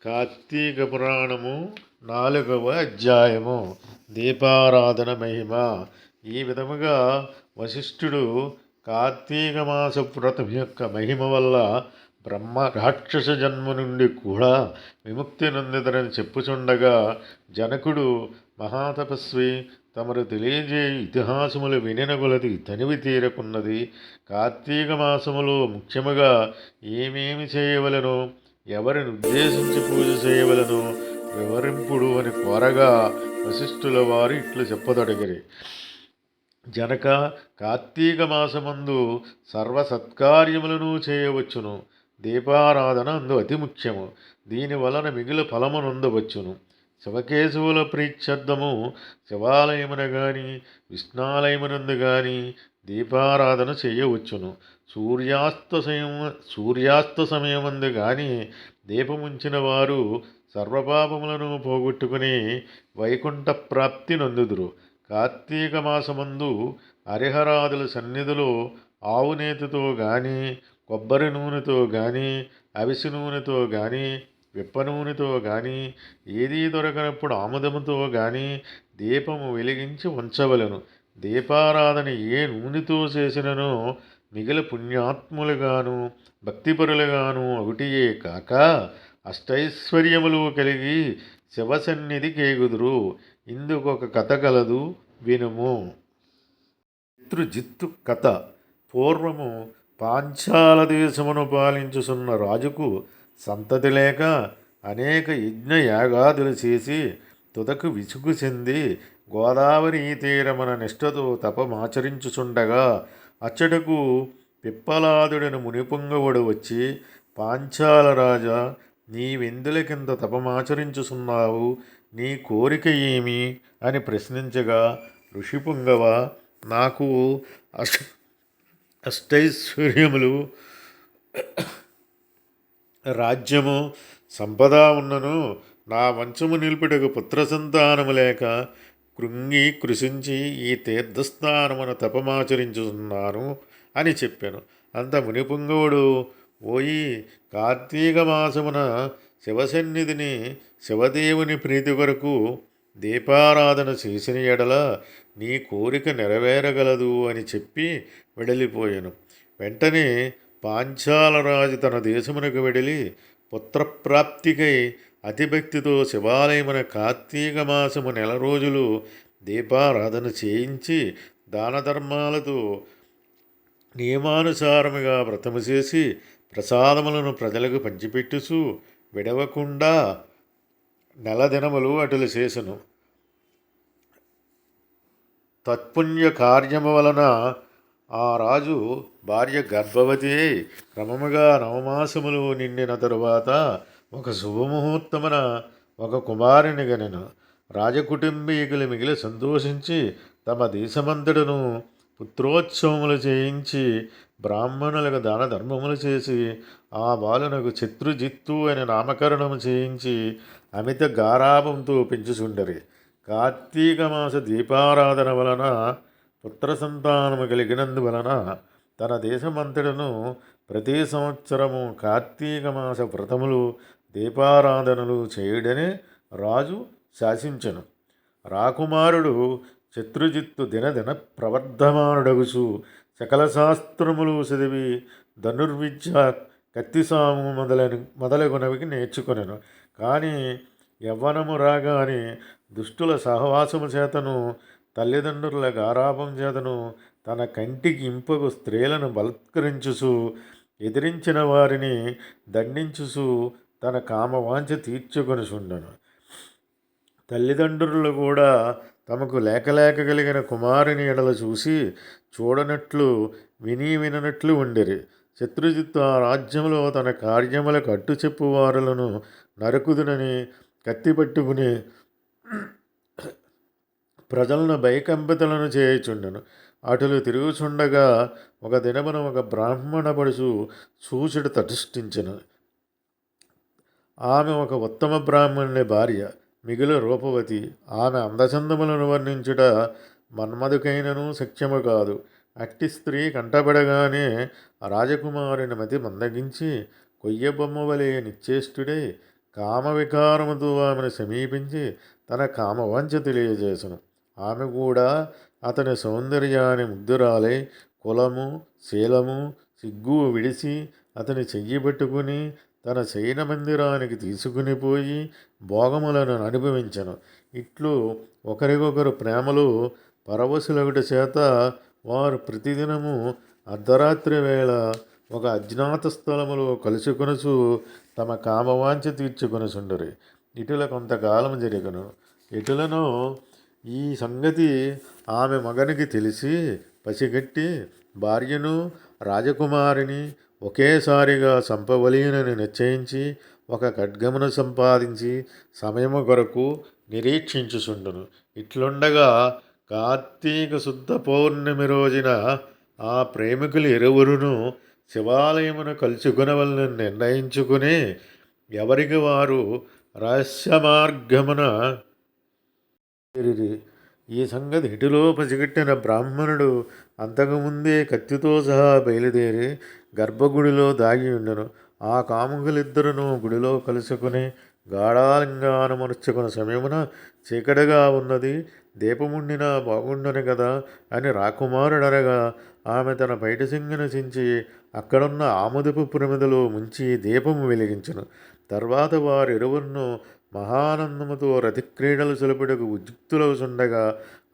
కార్తీక పురాణము 4వ అధ్యాయము దీపారాధన మహిమ. ఈ విధముగా వశిష్ఠుడు కార్తీక మాస వ్రతం యొక్క మహిమ వల్ల బ్రహ్మ రాక్షస జన్మ నుండి కూడా విముక్తి నొందిదరని చెప్పుచుండగా జనకుడు మహాతపస్వి తమరు తెలియజేయు ఇతిహాసములు వినిన కొలది తనివి తీరకున్నది. కార్తీక మాసములో ముఖ్యముగా ఏమేమి చేయవలెనో, ఎవరిని ఉద్దేశించి పూజ చేయవలను వివరింపుడు అని కోరగా వశిష్ఠుల వారు ఇట్లు చెప్పదొడగిరి. జనక, కార్తీక మాసమందు సర్వ సత్కార్యములను చేయవచ్చును. దీపారాధన అందు అతి ముఖ్యము. దీని వలన మిగిలిన ఫలము నొందవచ్చును. శివకేశవుల ప్రీత్యర్థము శివాలయమున గాని విష్ణాలయమునందు గాని దీపారాధన చేయవచ్చును. సూర్యాస్త సమయమందు గాని దీపముంచిన వారు సర్వపాపములను పోగొట్టుకుని వైకుంఠ ప్రాప్తి నొందుదురు. కార్తీక మాసమందు హరిహరాదుల సన్నిధిలో ఆవునేతితో గాని కొబ్బరి నూనెతో గాని అవిసి నూనెతో గాని విప్ప నూనెతో గాని ఏదీ దొరకనప్పుడు ఆముదముతో గాని దీపము వెలిగించి ఉంచవలను. దీపారాధన ఏ నూనెతో చేసిననో మిగిలి పుణ్యాత్ములుగాను భక్తిపరులుగాను ఒకటియే కాక అష్టైశ్వర్యములు కలిగి శివసన్నిధి కేగుదురు. ఇందుకొక కథ కలదు, వినుము. శత్రుజిత్తు కథ. పూర్వము పాంచాల దేశమును పాలించుచున్న రాజుకు సంతతి లేక అనేక యజ్ఞయాగాదులు చేసి తుదకు విసుగు చెంది గోదావరి తీరమున నిష్ఠతో తపమాచరించుచుండగా అచ్చటకు పిప్పలాదుడను మునిపుంగవుడు వచ్చి, పాంచాల రాజా, నీవెందులకింత తపమాచరించుచున్నావు? నీ కోరిక ఏమి అని ప్రశ్నించగా, ఋషిపుంగవ, నాకు అష్టైశ్వర్యములు రాజ్యము సంపద ఉన్నను నా వంశము నిలుపుటకు పుత్ర సంతానము లేక కృంగి కృషించి ఈ తీర్థస్థానమున తపమాచరించుతున్నాను అని చెప్పాను. అంత మునిపుంగవుడు, ఓయి, కార్తీక మాసమున శివసన్నిధిని శివదేవుని ప్రీతి కొరకు దీపారాధన చేసిన ఎడల నీ కోరిక నెరవేరగలదు అని చెప్పి వెడలిపోయాను. వెంటనే పాంచాలరాజు తన దేశమునకు వెడలి పుత్రప్రాప్తికై అతిభక్తితో శివాలయమున కార్తీక మాసము నెల రోజులు దీపారాధన చేయించి దాన ధర్మాలతో నియమానుసారముగా వ్రతము చేసి ప్రసాదములను ప్రజలకు పంచిపెట్టుచు విడవకుండా నెల దినములు అటులు చేసెను. తత్పుణ్య కార్యము వలన ఆ రాజు భార్య గర్భవతి అయి క్రమముగా నవమాసములు నిండిన తరువాత ఒక శుభముహూర్తమున ఒక కుమారుని గనెను. రాజకుటుంబీకులు మిగిలి సంతోషించి తమ దేశమంతటను పుత్రోత్సవములు చేయించి బ్రాహ్మణులకు దాన ధర్మములు చేసి ఆ బాలునకు శత్రుజిత్తు అని నామకరణము చేయించి అమిత గారాభంతో పెంచుచుండరి. కార్తీక మాస దీపారాధన వలన పుత్ర సంతానము కలిగినందువలన తన దేశమంతటను ప్రతి సంవత్సరము కార్తీక మాస వ్రతములు దీపారాధనలు చేయుడని రాజు శాసించెను. రాకుమారుడు శత్రుజిత్తు దినదిన ప్రవర్ధమానుడగుచు సకల శాస్త్రములు చదివి ధనుర్విద్య, కత్తిసాము మొదలగునవి నేర్చుకొనెను. కానీ యవ్వనము రాగానే దుష్టుల సహవాసము చేతను తల్లిదండ్రుల గారాభం చేతను తన కంటికి ఇంపగు స్త్రీలను బలత్కరించుచు ఎదిరించిన వారిని దండించుచు తన కామవాంఛ తీర్చుకొనిచుండెను. తల్లిదండ్రులు కూడా తమకు లేక కలిగిన కుమారుని ఎడల చూసి చూడనట్లు విననట్లు ఉండిరి. శత్రుజిత్తు ఆ రాజ్యంలో తన కార్యములకు అడ్డు చెప్పువారులను నరకుదునని కత్తి పట్టుకుని ప్రజలను భయకంపితులను చేయుచుండెను. అటులు తిరుగుచుండగా ఒక దినమున ఒక బ్రాహ్మణ పడుచు సూచుడు తటిష్ఠించెను. ఆమె ఒక ఉత్తమ బ్రాహ్మణుని భార్య, మిగులు రూపవతి. ఆమె అందచందములను వర్ణించుట మన్మధుకైనను సఖ్యము కాదు. అట్టి స్త్రీ కంటపడగానే రాజకుమారుని మతి మందగించి కొయ్యబొమ్మ వలె నిశ్చేష్టుడై కామవికారముతో ఆమెను సమీపించి తన కామవంచ తెలియజేసెను. ఆమె కూడా అతని సౌందర్యాన్ని ముగ్ధురాలై కులము, శీలము, సిగ్గు విడిచి అతని చెయ్యి పట్టుకుని తన శయన మందిరానికి తీసుకుని పోయి భోగములను అనుభవించెను. ఇట్లు ఒకరికొకరు ప్రేమలో పరవశులగుట చేత వారు ప్రతిదినము అర్ధరాత్రి వేళ ఒక అజ్ఞాత స్థలములో కలుసుకొనుచు తమ కామవాంఛ తీర్చుకొనుచుండరి. ఇటుల కొంతకాలం జరిగను. ఇటులను ఈ సంగతి ఆమె మగనికి తెలిసి పసిగట్టి భార్యను రాజకుమారిని ఒకేసారిగా చంపవలెనని నిశ్చయించి ఒక ఖడ్గమును సంపాదించి సమయము కొరకు నిరీక్షించుచుండును. ఇట్లుండగా కార్తీక శుద్ధ పౌర్ణమి రోజున ఆ ప్రేమికులు ఇరువురును శివాలయమున కలుసుకొనవలనని నిర్ణయించుకుని ఎవరికి వారు రహస్య మార్గమున చేరిరి. ఈ సంగతి ఇటులో పసిగట్టిన బ్రాహ్మణుడు అంతకుముందే కత్తితో సహా బయలుదేరి గర్భగుడిలో దాగి ఉండెను. ఆ కాముకులిద్దరును గుడిలో కలుసుకుని గాఢాలింగానమర్చుకున్న సమయమున చీకటిగా ఉన్నది, దీపముండినా బాగుండను కదా అని రాకుమారుడనగా ఆమె తన బయట సింగిన చించి అక్కడున్న ఆముదపు ప్రమిదలో ముంచి దీపము వెలిగించెను. తర్వాత వారిరువురును మహానందముతో రతిక్రీడలు సులుపుటకు ఉద్యుక్తులవుచుండగా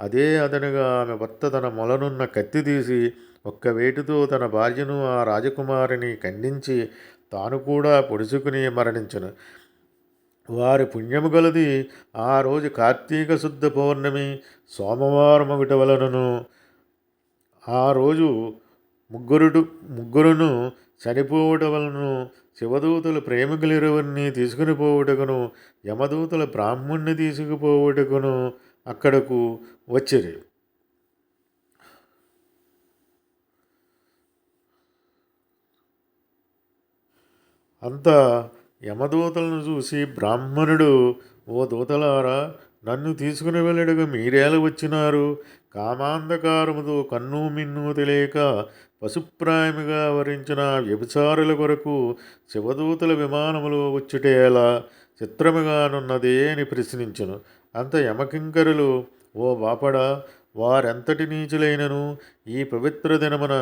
అదే అదనుగా ఆమె భర్త తన మొలనున్న కత్తి తీసి ఒక్క వేటుతో తన భార్యను ఆ రాజకుమారిని ఖండించి తాను కూడా పొడుచుకుని మరణించెను. వారి పుణ్యము గలది ఆ రోజు కార్తీక శుద్ధ పౌర్ణమి సోమవారమొకటి వలనను ఆ రోజు ముగ్గురును చనిపోవుట వలనను శివదూతలు ప్రేమికులిరువురిని తీసుకుని పోవుటకును యమదూతల బ్రాహ్మణ్ణి తీసుకుపోవుటకును అక్కడకు వచ్చిరి. అంత యమదూతలను చూసి బ్రాహ్మణుడు, ఓ దూతలారా, నన్ను తీసుకుని వెళ్ళడుగా మీరేల వచ్చినారు? కామాంధకారముతో కన్ను మిన్ను తెలియక పశుప్రాయముగా వరించిన వ్యభిచారుల కొరకు శివదూతల విమానములో వచ్చుటే ఎలా చిత్రముగానున్నదే అని ప్రశ్నించును. అంత యమకింకరులు, ఓ బాపడా, వారెంతటి నీచులైనను ఈ పవిత్ర దినమున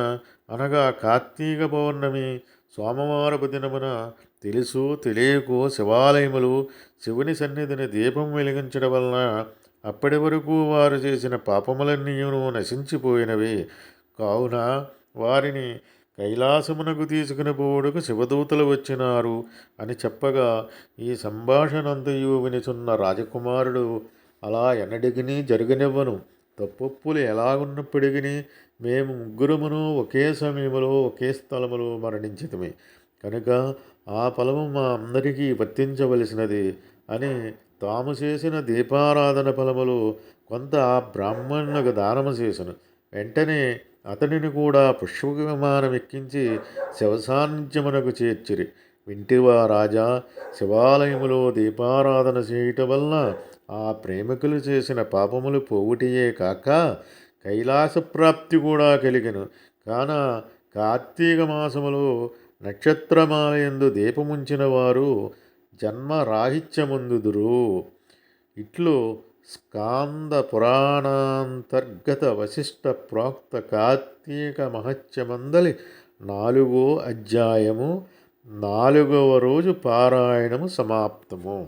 అనగా కార్తీక పౌర్ణమి సోమవారపు దినమున తెలుసు తెలియకో శివాలయములు శివుని సన్నిధిని దీపం వెలిగించడం వలన అప్పటి వరకు వారు చేసిన పాపములన్నీయును నశించిపోయినవి. కావున వారిని కైలాసమునకు తీసుకుని పోవుటకు శివదూతలు వచ్చినారు అని చెప్పగా ఈ సంభాషణంతయు వినిచున్న రాజకుమారుడు, అలా ఎన్నటికినీ జరగనివ్వను. తప్పొప్పులు ఎలాగున్నప్పటికీ మేము ముగ్గురమును ఒకే సమయంలో ఒకే స్థలములో మరణించితిమి కనుక ఆ ఫలము మా అందరికీ వర్తించవలసినది అని తాము చేసిన దీపారాధన ఫలములు కొంత ఆ బ్రాహ్మణులకు దానము చేసెను. వెంటనే అతనిని కూడా పుష్పక విమానం ఎక్కించి శివసాన్నిధ్యమునకు చేర్చిరి. వింటివా రాజా, శివాలయములో దీపారాధన చేయటం వలన ఆ ప్రేమికులు చేసిన పాపములు పోవుటియే కాక కైలాసప్రాప్తి కూడా కలిగెను. కాన కార్తీక మాసములో నక్షత్రమాలయందు దీపముంచిన వారు జన్మరాహిత్యముందుదురు. ఇట్లు స్కాంద పురాణాంతర్గత వశిష్ట ప్రోక్త కార్తీక మహత్యమందలి 4వ అధ్యాయము 4వ రోజు పారాయణము సమాప్తము.